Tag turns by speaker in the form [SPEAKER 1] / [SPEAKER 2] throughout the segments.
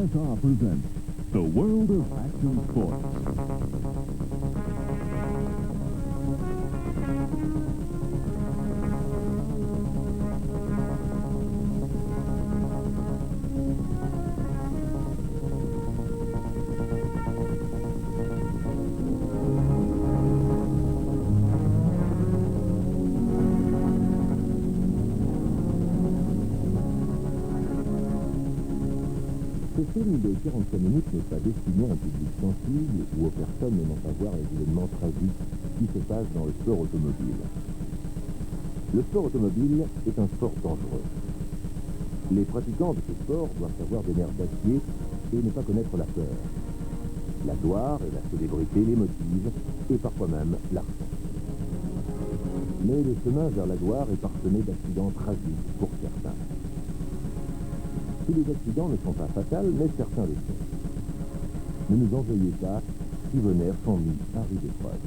[SPEAKER 1] USSR presents The World of Action Sports.
[SPEAKER 2] Ce film de 45 minutes n'est pas destiné à un public sensible ou aux personnes n'aimant pas voir les événements tragiques qui se passent dans le sport automobile. Le sport automobile est un sport dangereux. Les pratiquants de ce sport doivent avoir des nerfs d'acier et ne pas connaître la peur. La gloire et la célébrité les motivent, et parfois même l'argent. Mais le chemin vers la gloire est parsemé d'accidents tragiques pour certains. Tous les accidents ne sont pas fatals, mais certains le sont. Ne nous en veuillez pas, si vos nerfs sont mis à rude épreuve.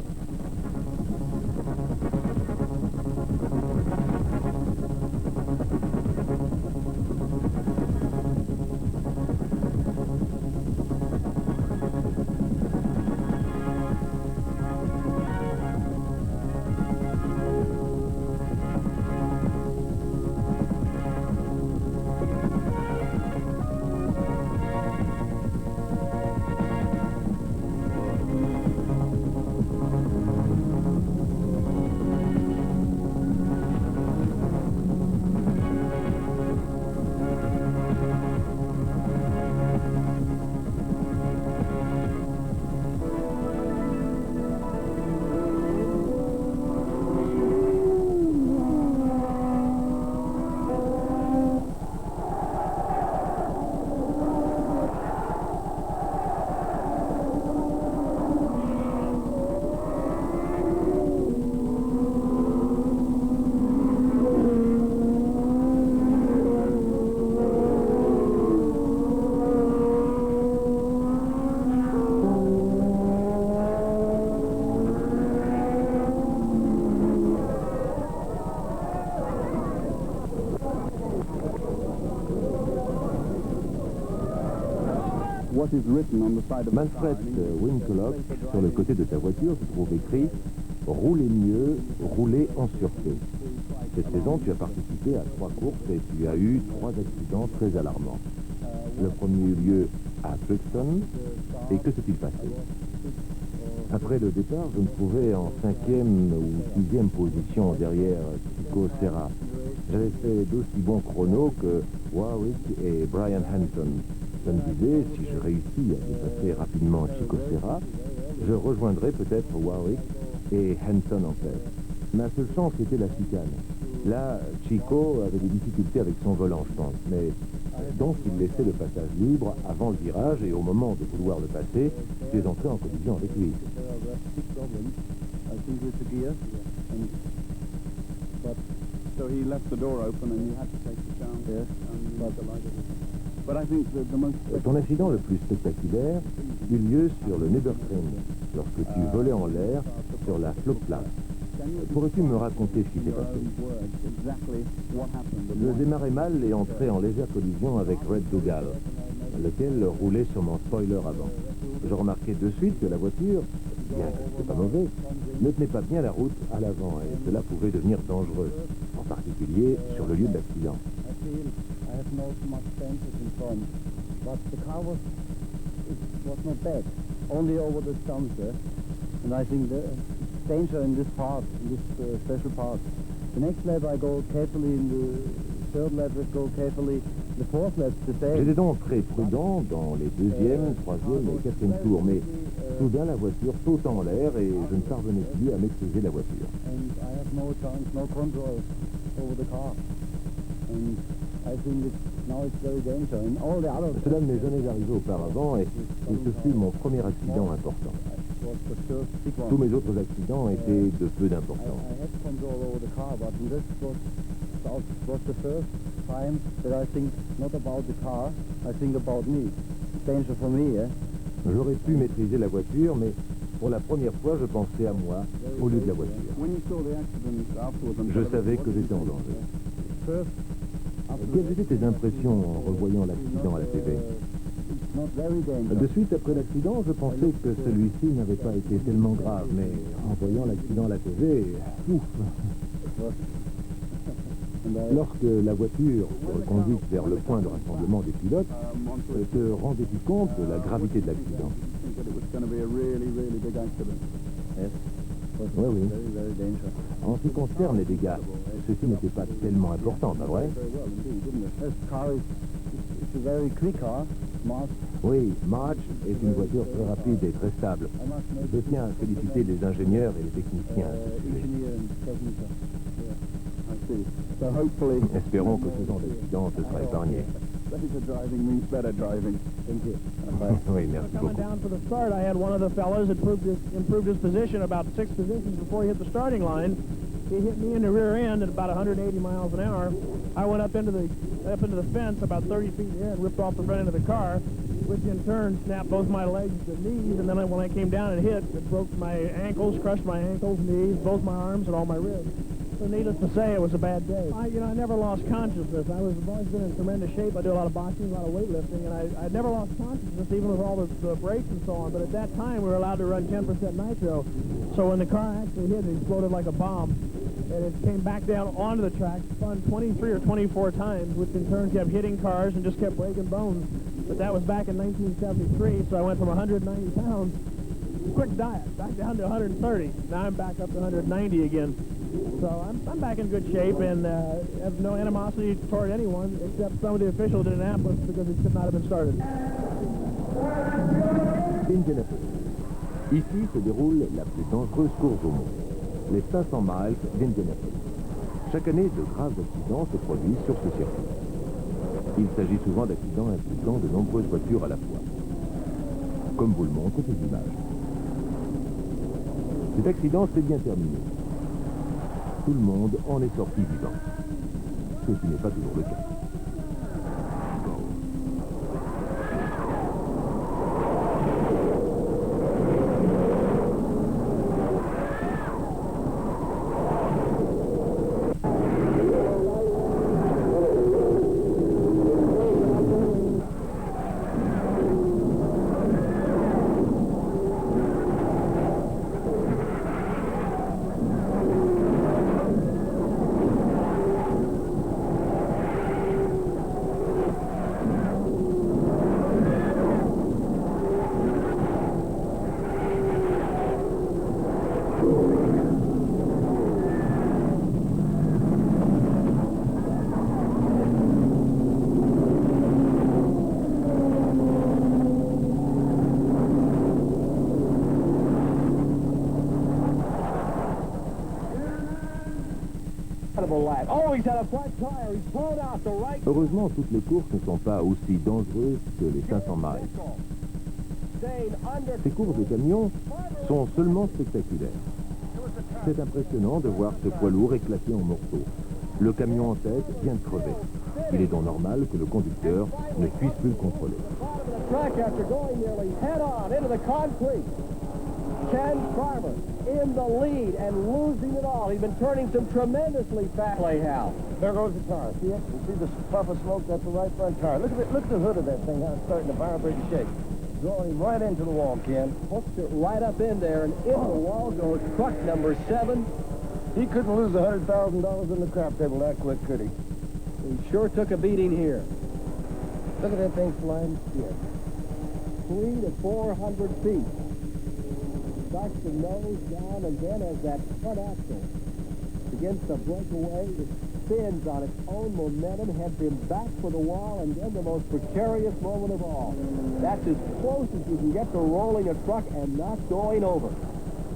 [SPEAKER 2] Manfred Winkelock, sur le côté de ta voiture, se trouve écrit « Roulez mieux, roulez en sûreté ». Cette saison, tu as participé à 3 courses et tu as eu 3 accidents très alarmants. Le premier eut lieu à Kracks, et que s'est-il passé? Après le départ, je me trouvais en 5e ou 6e position derrière Chico Serra. J'avais fait d'aussi bons chronos que Warwick et Brian Hanson. Je me disais, si je réussis à dépasser rapidement Chico Serra, je rejoindrai peut-être Warwick et Hanson en tête. Ma seule chance était la chicane. Là, Chico avait des difficultés avec son volant, je pense, mais donc il laissait le passage libre avant le virage et au moment de vouloir le passer, tu es entré en collision avec lui. Ton accident le plus spectaculaire eut lieu sur le Nürburgring, lorsque tu volais en l'air sur la Flugplatz. Pourrais-tu me raconter ce qui s'est passé? Je démarrais mal et entrais en légère collision avec Red Dougal, lequel roulait sur mon spoiler avant. Je remarquai de suite que la voiture, bien que ce n'était pas mauvais, ne tenait pas bien la route à l'avant et cela pouvait devenir dangereux, en particulier sur le lieu de l'accident.
[SPEAKER 3] And I think the danger in this part, in this special part. The next lap I go carefully, in the third lap I go carefully, the fourth lap the same.
[SPEAKER 2] J'étais donc très prudent dans les 2e, 3e et 4e tours, mais soudain la voiture saute en l'air et je ne parvenais plus à maîtriser la voiture.
[SPEAKER 3] And I have no chance, no control over the car. And I think now it's very dangerous. And all the other...
[SPEAKER 2] Cela ne m'est jamais arrivé auparavant et ce fut mon premier accident important. Tous mes autres accidents étaient de peu d'importance. J'aurais pu maîtriser la voiture, mais pour la première fois, je pensais à moi au lieu de la voiture. Je savais que j'étais en danger. Quelles étaient tes impressions en revoyant l'accident à la TV?
[SPEAKER 3] not very dangerous.
[SPEAKER 2] De suite après l'accident, je pensais que celui-ci n'avait pas été tellement grave, mais en voyant l'accident à la TV, ouf. Lorsque la voiture te reconduite vers le point de rassemblement des pilotes, te rendais-tu compte de la gravité de l'accident? Oui, oui. En ce qui concerne les dégâts, ceci n'était pas tellement important, pas vrai? Oui, March est une voiture très rapide et très stable. Je tiens à féliciter les ingénieurs et les techniciens à ce sujet. Espérons que ce genre d'accident te sera épargné. Oui, merci beaucoup.
[SPEAKER 4] Down for the start, I had one of the fellas that improved his position about 6 positions before he hit the starting line. He hit me in the rear end at about 180 miles an hour. I went up into the fence about 30 feet in the air and ripped off the front end of the car, which in turn snapped both my legs and knees, and then when I came down and hit, it broke my ankles, crushed my ankles, knees, both my arms, and all my ribs. So needless to say, it was a bad day. I never lost consciousness. I've always been in tremendous shape. I do a lot of boxing, a lot of weightlifting, and I never lost consciousness, even with all the brakes and so on. But at that time, we were allowed to run 10% nitro. So when the car actually hit, it exploded like a bomb. And it came back down onto the track, spun 23 or 24 times, which in turn kept hitting cars and just kept breaking bones. But that was back in 1973, so I went from 190 pounds, quick diet, back down to 130. Now I'm back up to 190 again. So I'm back in good shape and have no animosity toward anyone except some of the officials in Indianapolis because it should not have been started.
[SPEAKER 2] Indianapolis. Ici se déroule la plus dangereuse course au monde, les 500 miles d'Indianapolis. Chaque année, de graves accidents se produisent sur ce circuit. Il s'agit souvent d'accidents impliquant de nombreuses voitures à la fois, comme vous le montrent ces images. Cet accident s'est bien terminé. Tout le monde en est sorti vivant, ce qui n'est pas toujours le cas. Heureusement, toutes les courses ne sont pas aussi dangereuses que les 500 miles. Ces courses de camions sont seulement spectaculaires. C'est impressionnant de voir ce poids lourd éclaté en morceaux. Le camion en tête vient de crever. Il est donc normal que le conducteur ne puisse plus le contrôler.
[SPEAKER 5] Ken Farmer in the lead and losing it all. He's been turning some tremendously fast playhouse.
[SPEAKER 3] There goes the car. See it? You see the puff of smoke? That's the right front tire. Look at it. Look at the hood of that thing, how it's starting to vibrate and shake. Going right into the wall, Ken.
[SPEAKER 5] Hooked it right up in there, and in the wall goes truck number 7.
[SPEAKER 3] He couldn't lose $100,000 in the crap table that quick, could he?
[SPEAKER 5] He sure took a beating here.
[SPEAKER 3] Look at that thing flying. Yeah.
[SPEAKER 5] 300 to 400 feet. Starts to nose down, and then as that front axle begins to break away, it spins on its own momentum, heads him back for the wall, and then the most precarious moment of all. That's as close as you can get to rolling a truck and not going over.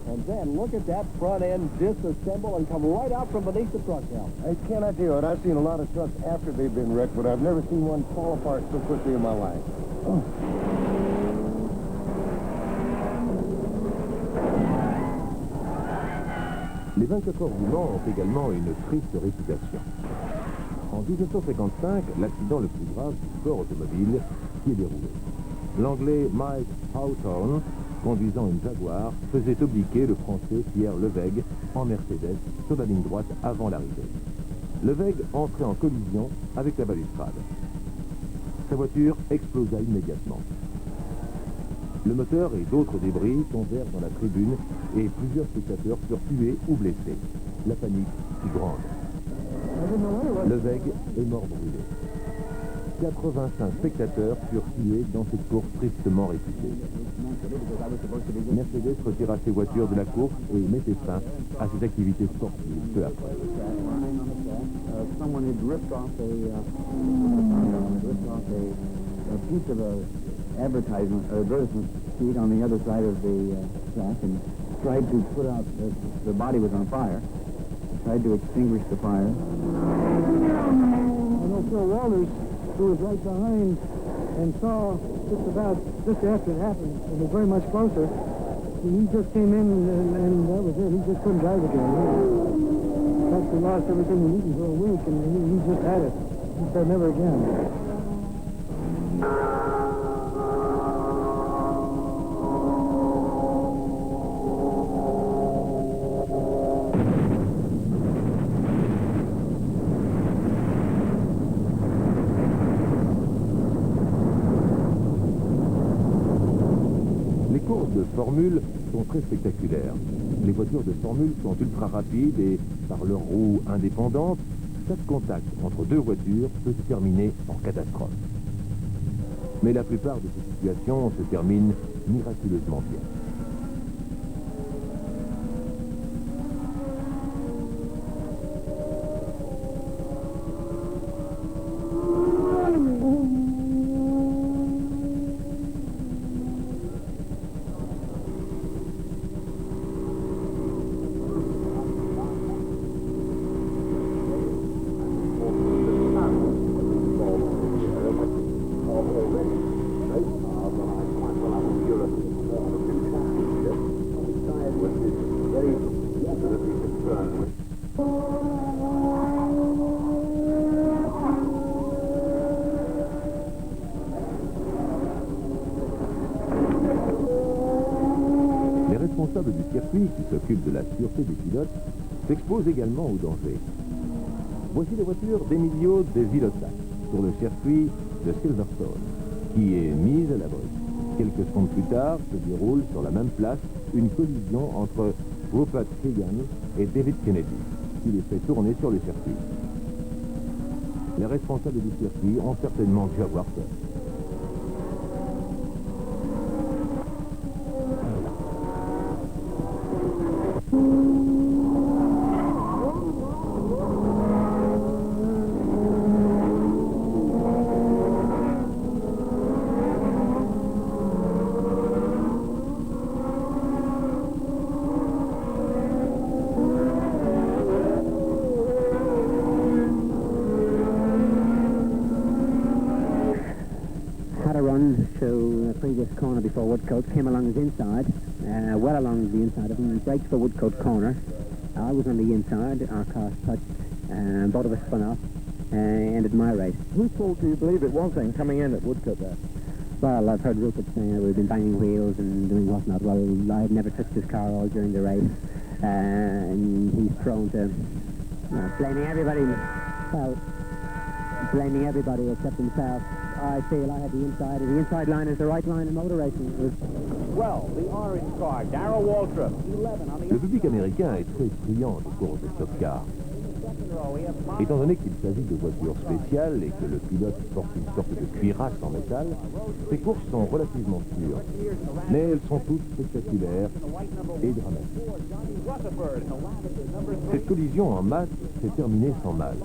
[SPEAKER 5] And then look at that front end disassemble and come right out from beneath the truck now.
[SPEAKER 3] I cannot tell you it. I've seen a lot of trucks after they've been wrecked, but I've never seen one fall apart so quickly in my life.
[SPEAKER 2] Les 24 heures du Mans ont également une triste réputation. En 1955, l'accident le plus grave du sport automobile qui est déroulé. L'anglais Mike Hawthorne, conduisant une Jaguar, faisait obliquer le français Pierre Levègue en Mercedes sur la ligne droite avant l'arrivée. Levègue entrait en collision avec la balustrade. Sa voiture explosa immédiatement. Le moteur et d'autres débris tombèrent dans la tribune et plusieurs spectateurs furent tués ou blessés. La panique fut grande. Le Weg est mort brûlé. 85 spectateurs furent tués dans cette course tristement réputée. Mercedes retira ses voitures de la course et mettait fin à ses activités sportives peu après.
[SPEAKER 3] Someone had ripped off a piece of a advertisement sheet on the other side of the track and tried to put out, the body was on fire, tried to extinguish the fire. I know Phil Walters, who was right behind and saw just after it happened, and was very much closer. He just came in and that was it. He just couldn't drive again. He actually lost everything he needed for a week, and he just had it. He said never again.
[SPEAKER 2] Les courses de Formule sont très spectaculaires. Les voitures de Formule sont ultra rapides et, par leurs roues indépendantes, chaque contact entre deux voitures peut se terminer en catastrophe. Mais la plupart de ces situations se terminent miraculeusement bien. Les responsables du circuit, qui s'occupent de la sûreté des pilotes, s'exposent également au danger. Voici les voitures d'Emilio De Villosa sur le circuit de Silverstone, qui est mise à l'abri. Quelques secondes plus tard, se déroule sur la même place une collision entre Rupert Keegan et David Kennedy, qui les fait tourner sur le circuit. Les responsables du circuit ont certainement dû avoir peur.
[SPEAKER 6] To the previous corner before Woodcote, came along his inside, well along the inside of him, and braked for Woodcote corner. I was on the inside, our cars touched, both of us spun off, ended my race.
[SPEAKER 3] Whose fault do you believe it was then, coming in at Woodcote there?
[SPEAKER 6] Well, I've heard Rupert saying that we've been banging wheels and doing whatnot. Well, I had never touched his car all during the race, and he's prone to blaming everybody, well, blaming everybody except himself. I feel I had the inside, and the inside line is the right line in motor racing.
[SPEAKER 5] Well, the orange car, Darrell Waltrip, 11 on the...
[SPEAKER 2] Le public américain est très friand des courses de stock car. Étant donné qu'il s'agit de voitures spéciales et que le pilote porte une sorte de cuirasse en métal, ces courses sont relativement sûres. Mais elles sont toutes spectaculaires et dramatiques. Cette collision en masse s'est terminée sans mal.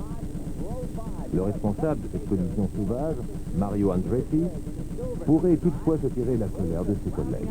[SPEAKER 2] Le responsable de cette collision sauvage, Mario Andretti, pourrait toutefois se tirer la colère de ses collègues.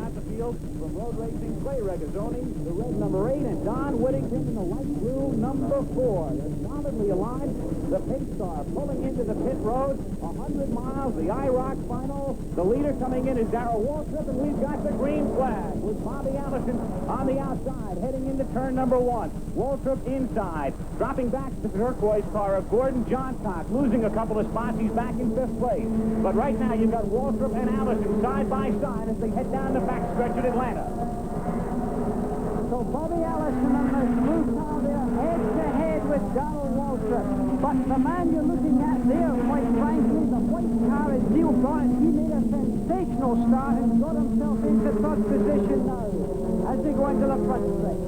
[SPEAKER 5] The pace car pulling into the pit road, 100 miles, the IROC final. The leader coming in is Darrell Waltrip, and we've got the green flag with Bobby Allison on the outside, heading into turn number 1. Waltrip inside, dropping back to the turquoise car of Gordon Johncock, losing a couple of spots. He's back in 5th place. But right now, you've got Waltrip and Allison side by side as they head down the backstretch at Atlanta.
[SPEAKER 7] So Bobby Allison and the blue car there head-to-head with Darrell Waltrip. But the man you're looking at there, quite frankly, the white car is Neil Bryant. He made a sensational start and got himself into on the track.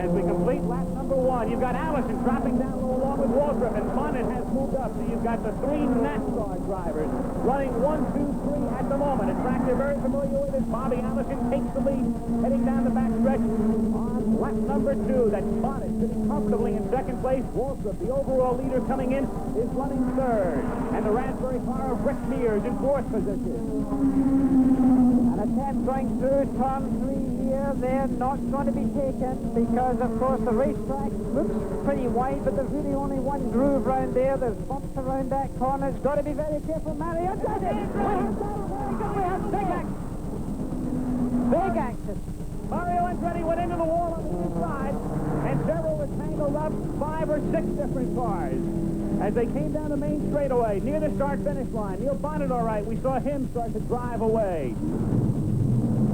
[SPEAKER 5] As we complete lap number 1, you've got Allison dropping down low along with Waltrip, and Bonnet has moved up, so you've got the 3 NASCAR drivers running 1, 2, 3 at the moment. A track they're very familiar with as Bobby Allison takes the lead, heading down the backstretch on lap number 2. That's Bonnet sitting comfortably in second place. Waltrip, the overall leader coming in, is running third. And the Raspberry car of Rick Mears in fourth position.
[SPEAKER 7] An attempt going through turn 3 here. They're not going to be taken because, of course, the racetrack looks pretty wide, but there's really only one groove round there. There's bumps around that corner. It's got to be very careful. Mario does it! We have big action. Big action.
[SPEAKER 5] Mario Andretti went into the wall on the inside, and several were tangled up, 5 or 6 different cars. As they came down the main straightaway, near the start-finish line, Neil Bonnet, all right, we saw him start to drive away.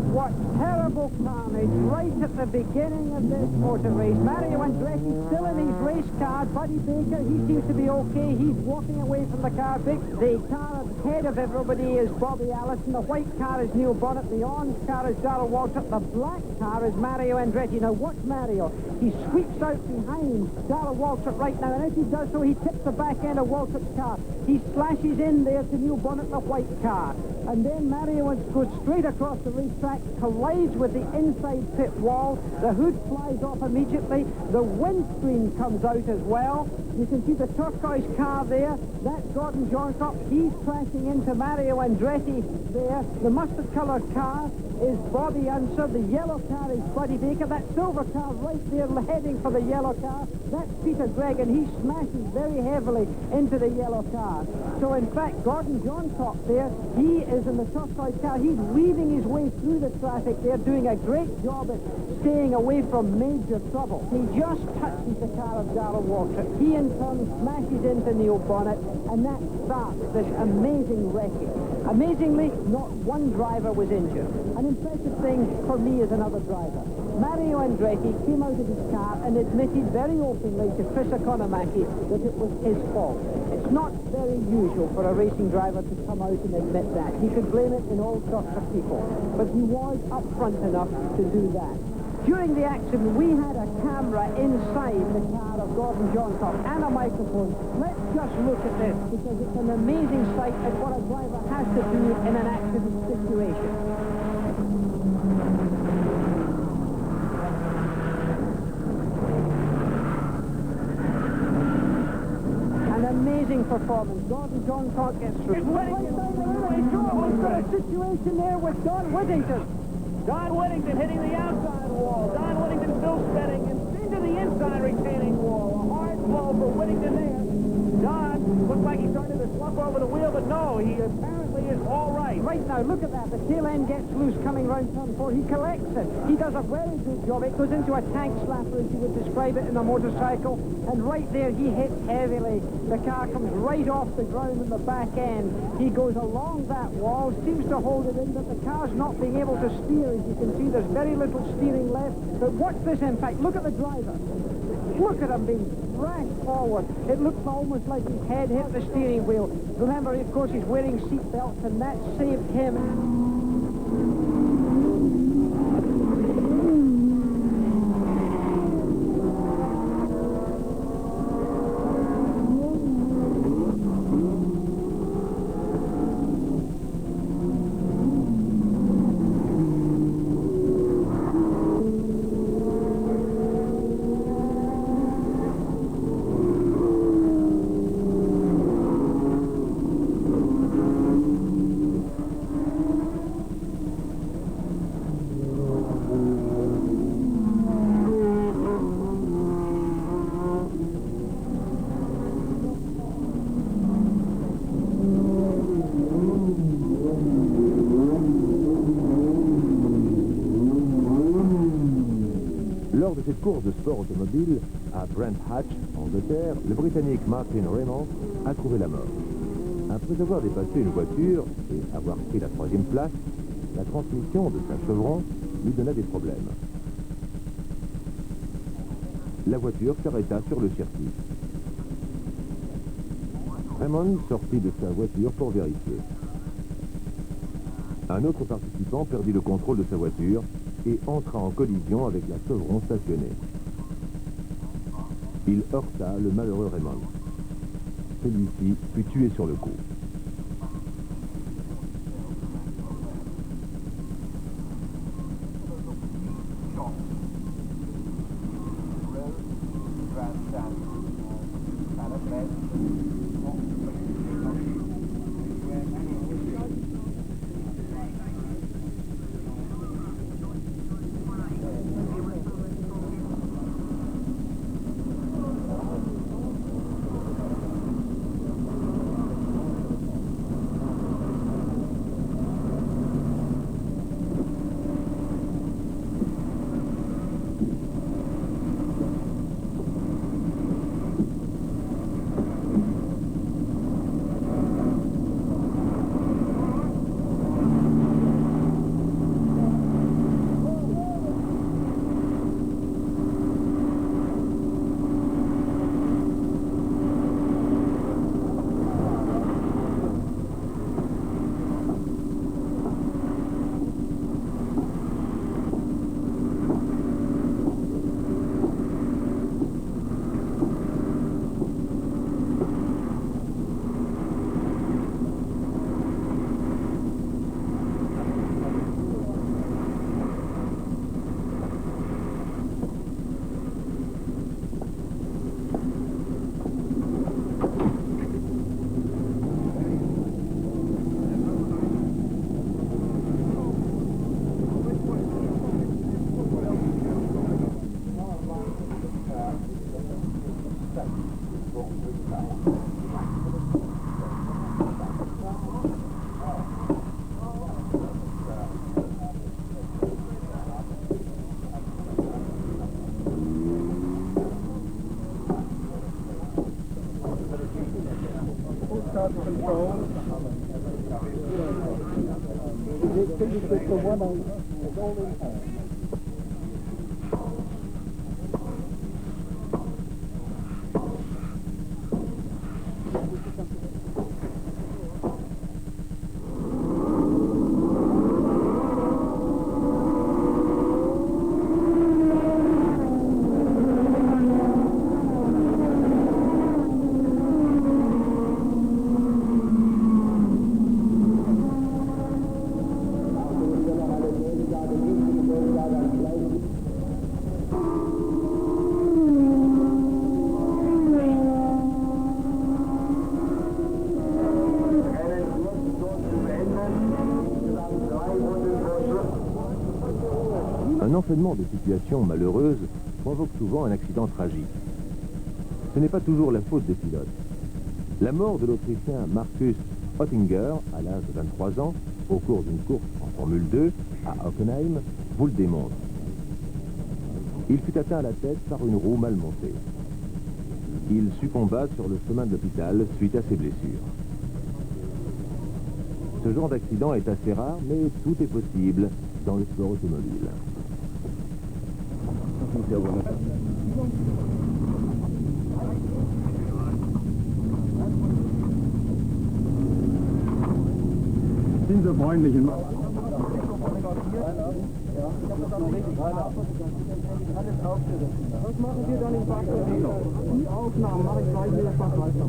[SPEAKER 7] What terrible carnage right at the beginning of this motor race. Mario Andretti still in his race car. Buddy Baker, he seems to be okay. He's walking away from the car. The car ahead of everybody is Bobby Allison. The white car is Neil Bonnet. The orange car is Darrell Waltrip. The black car is Mario Andretti. Now watch Mario. He sweeps out behind Darrell Waltrip right now, and as he does so, he tips the back end of Waltrip's car. He slashes in there to Neil Bonnet, the white car. And then Mario goes straight across the racetrack, collides with the inside pit wall. The hood flies off immediately. The windscreen comes out as well. You can see the turquoise car there. That's Gordon Johncock. He's crashing into Mario Andretti there. The mustard-coloured car is Bobby Unser. The yellow car is Buddy Baker. That silver car right there heading for the yellow car, that's Peter Gregg, and he smashes very heavily into the yellow car. So, in fact, Gordon Johncock there, he is in the turquoise car. He's weaving his way through the traffic there, doing a great job at staying away from major trouble. He just touches the car of Darrell Waltrip. He, in turn, smashes into Neil Bonnet, and that starts this amazing wreckage. Amazingly, not one driver was injured. An impressive thing for me as another driver. Mario Andretti came out of his car and admitted very openly to Chris Economaki that it was his fault. It's not very usual for a racing driver to come out and admit that. He could blame it in all sorts of people, but he was upfront enough to do that. During the accident, we had a camera inside the car of Gordon Johncock and a microphone. Let's just look at this, because it's an amazing sight at what a driver has to do in an accident situation. An amazing performance. Gordon Johncock gets through. Right down the middle. We've got a situation there with Don Whittington.
[SPEAKER 5] Don Whittington hitting the outside wall. Don Whittington still spinning and into the inside retaining wall. A hard blow for Whittington there. Don looked like he started to slump over the wheel, but no, he apparently is all right.
[SPEAKER 7] Right now, look at that. The tail end gets loose coming round turn 4. He collects it. He does a very good job. It goes into a tank slapper, as you would describe it in a motorcycle. And right there, he hits heavily. The car comes right off the ground in the back end. He goes along that wall, seems to hold it in, but the car's not being able to steer. As you can see, there's very little steering left. But watch this impact. Look at the driver. Look at him being thrashed forward. It looks almost like his head hit the steering wheel. Remember, of course, he's wearing seat belts, and that saved him.
[SPEAKER 2] Lors de cette course de sport automobile à Brent Hatch, en Angleterre, le Britannique Martin Raymond a trouvé la mort. Après avoir dépassé une voiture et avoir pris la 3e place, la transmission de sa chevron lui donna des problèmes. La voiture s'arrêta sur le circuit. Raymond sortit de sa voiture pour vérifier. Un autre participant perdit le contrôle de sa voiture et entra en collision avec la chevron stationnée. Il heurta le malheureux Raymond. Celui-ci fut tué sur le coup. Un enchaînement de situations malheureuses provoque souvent un accident tragique. Ce n'est pas toujours la faute des pilotes. La mort de l'Autrichien Markus Oettinger, à l'âge de 23 ans, au cours d'une course en Formule 2 à Hockenheim, vous le démontre. Il fut atteint à la tête par une roue mal montée. Il succomba sur le chemin de l'hôpital suite à ses blessures. Ce genre d'accident est assez rare, mais tout est possible dans le sport automobile.
[SPEAKER 3] Sind Sie freundlich und was machen wir dann im Faktor? Die Aufnahmen mache ich gleich wieder fast weiter.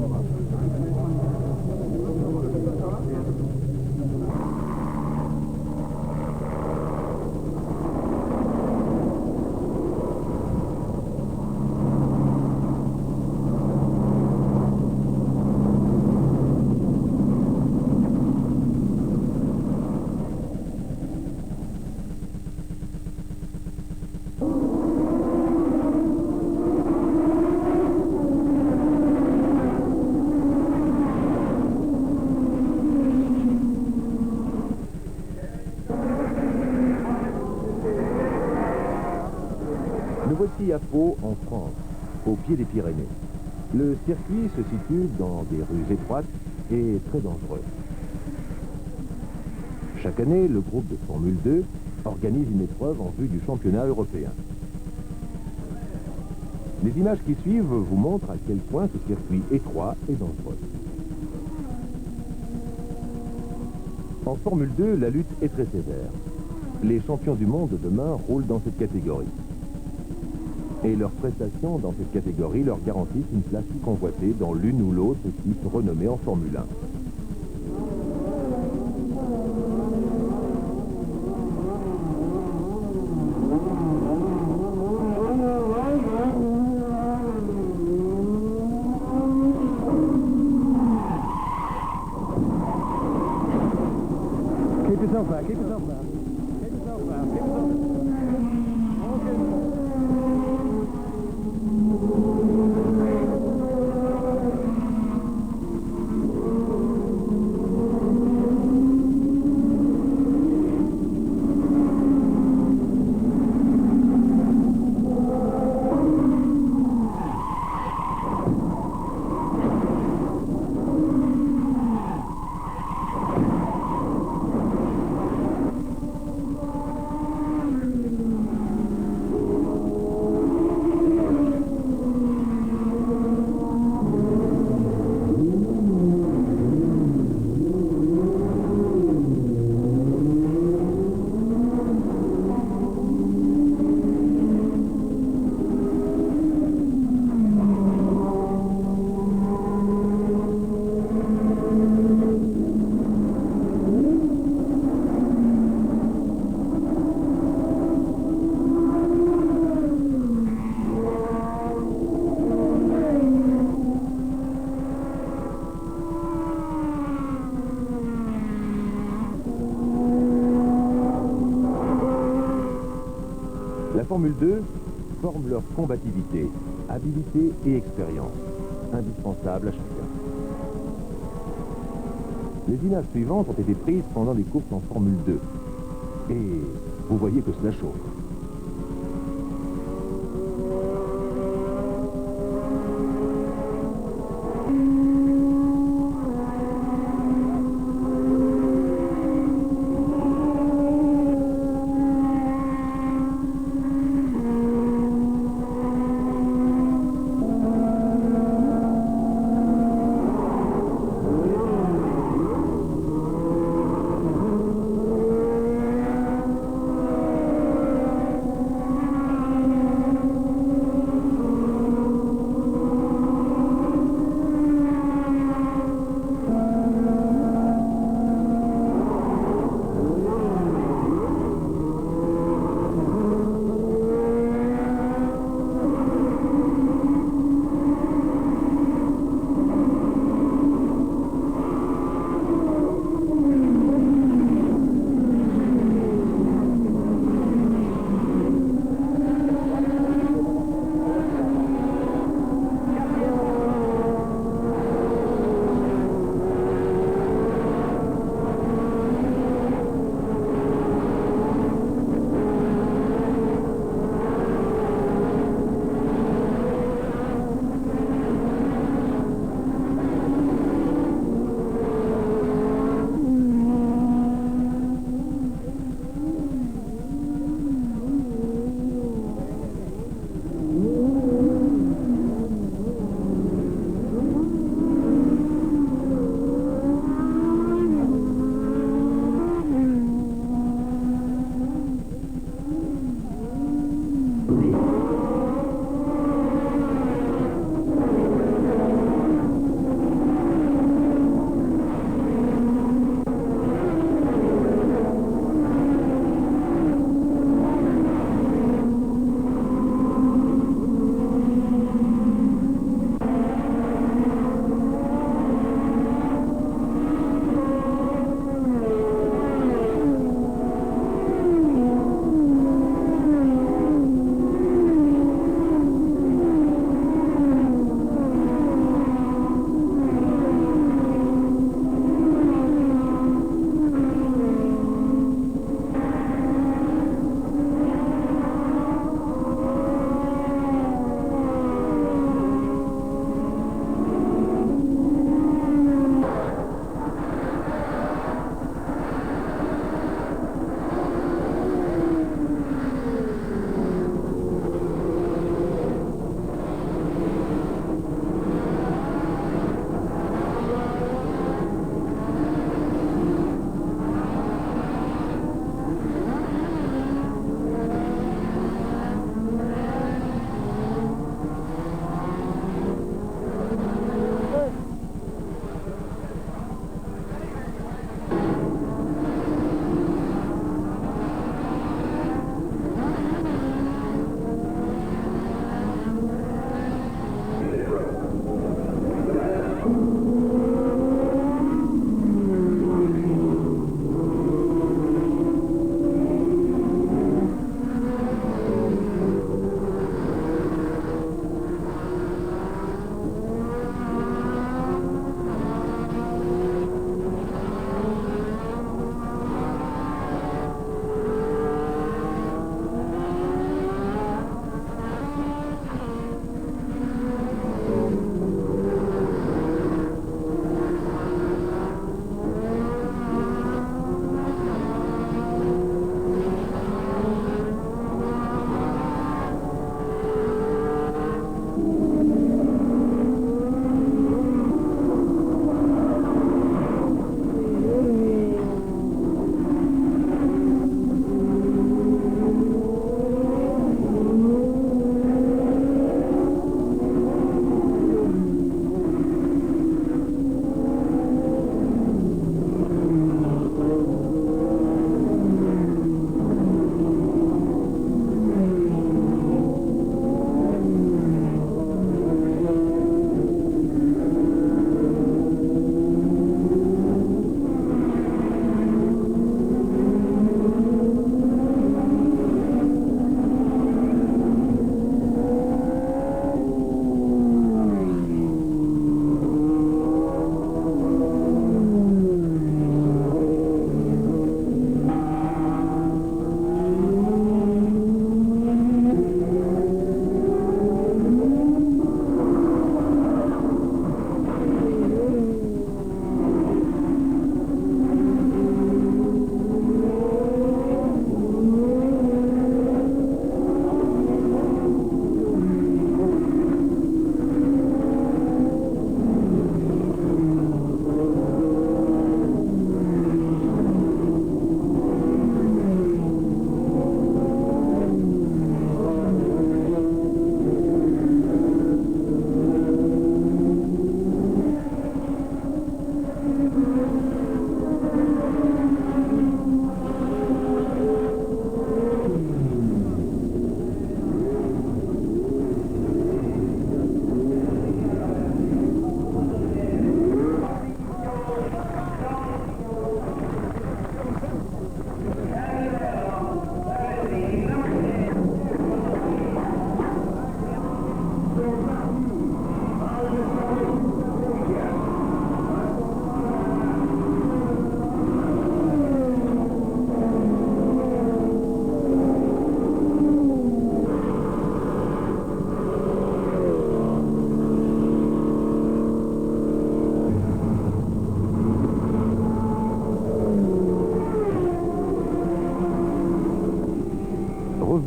[SPEAKER 2] Voici à Pau, en France, au pied des Pyrénées. Le circuit se situe dans des rues étroites et très dangereux. Chaque année, le groupe de Formule 2 organise une épreuve en vue du championnat européen. Les images qui suivent vous montrent à quel point ce circuit étroit est dangereux. En Formule 2, la lutte est très sévère. Les champions du monde de demain roulent dans cette catégorie. Et leurs prestations dans cette catégorie leur garantissent une place convoitée dans l'une ou l'autre équipe renommée en Formule 1.
[SPEAKER 3] Keep yourself back, keep yourself back. Keep yourself back, keep yourself back.
[SPEAKER 2] La Formule 2 forme leur combativité, habilité et expérience, indispensables à chacun. Les images suivantes ont été prises pendant les courses en Formule 2. Et vous voyez que cela chauffe.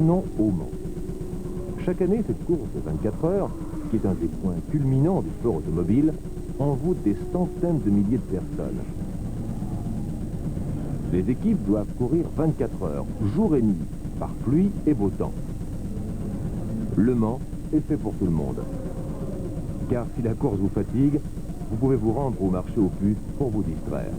[SPEAKER 2] revenons au Mans. Chaque année, cette course de 24 heures, qui est un des points culminants du sport automobile, envoûte des centaines de milliers de personnes. Les équipes doivent courir 24 heures, jour et nuit, par pluie et beau temps. Le Mans est fait pour tout le monde. Car si la course vous fatigue, vous pouvez vous rendre au marché aux puces pour vous distraire.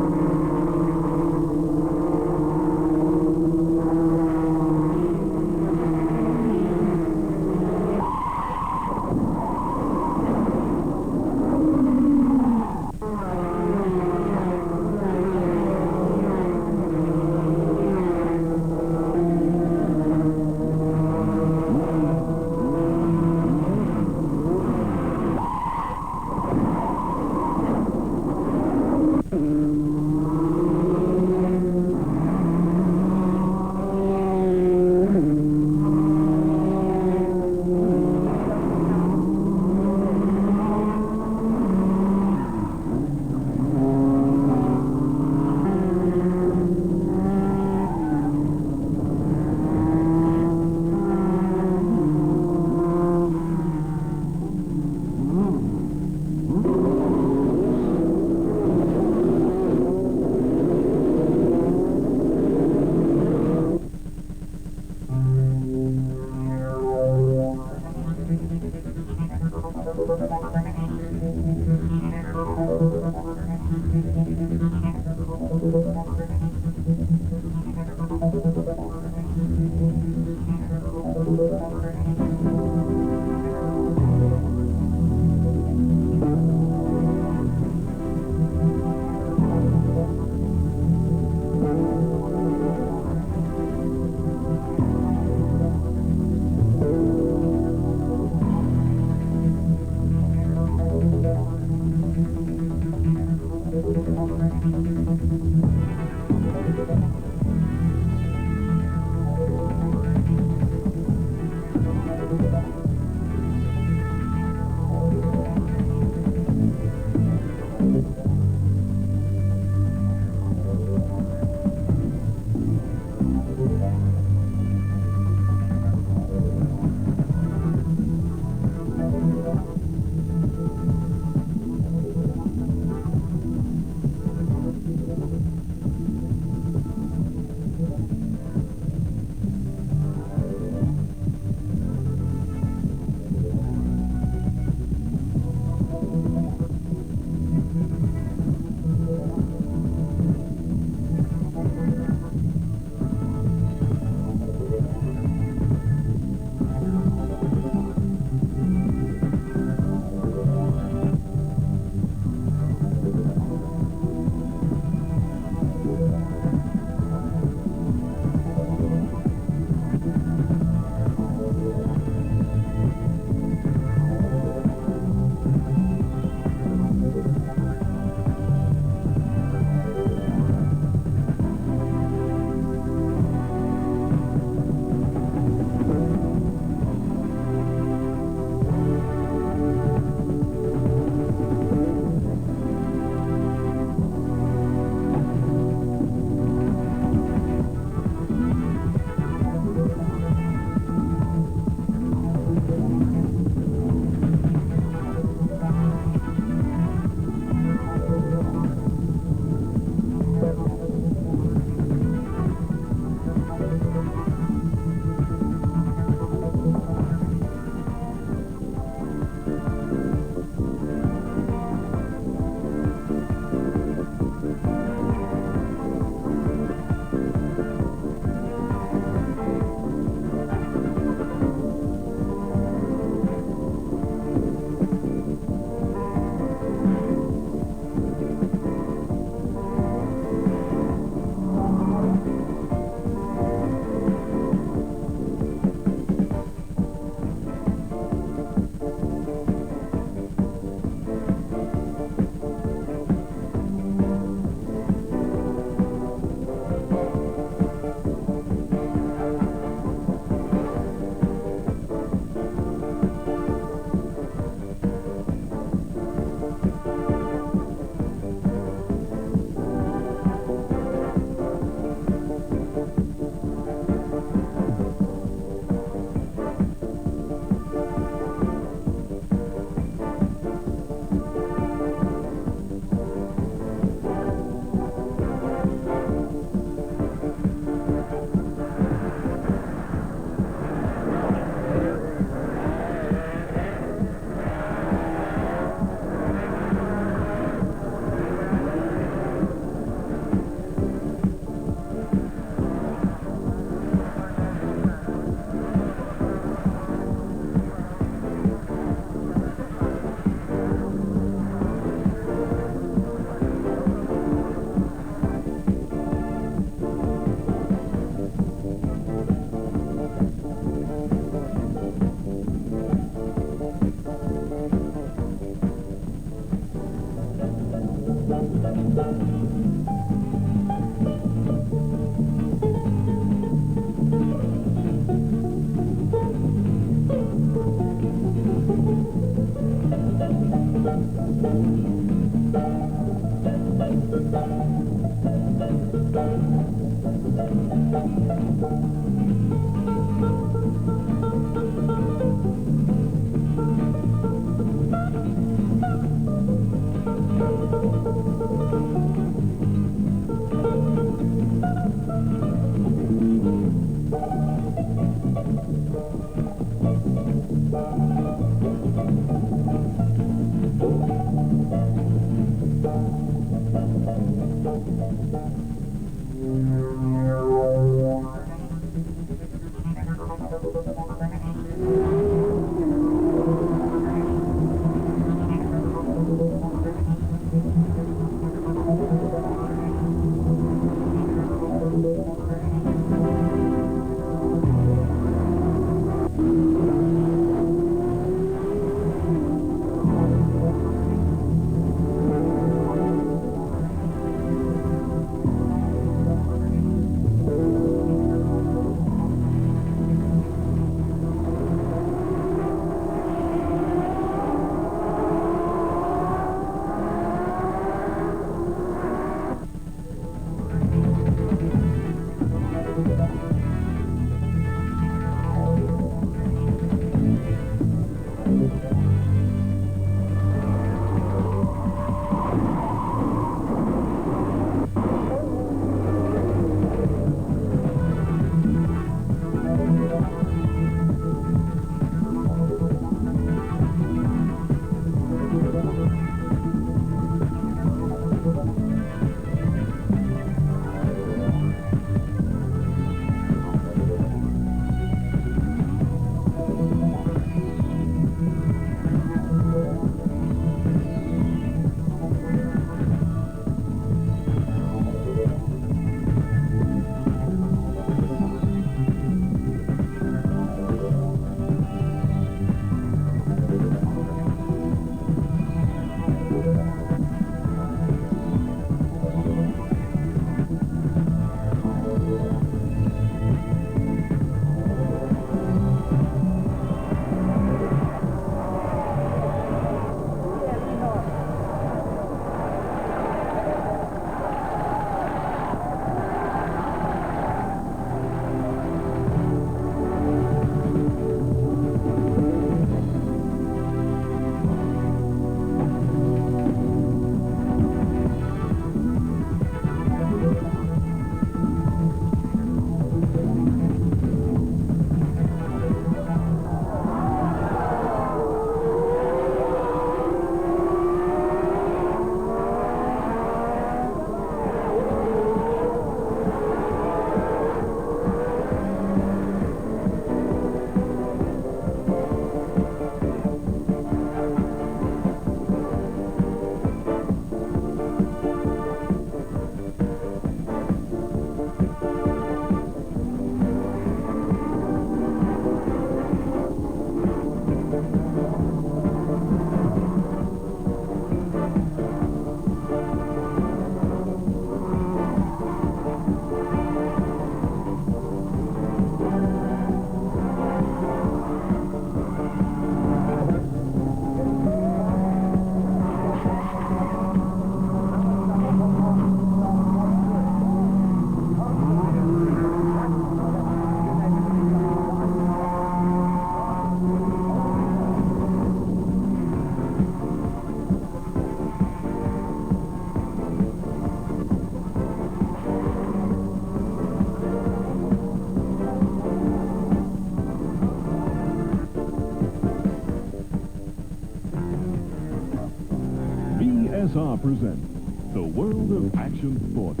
[SPEAKER 1] SR presents The World of Action Sports.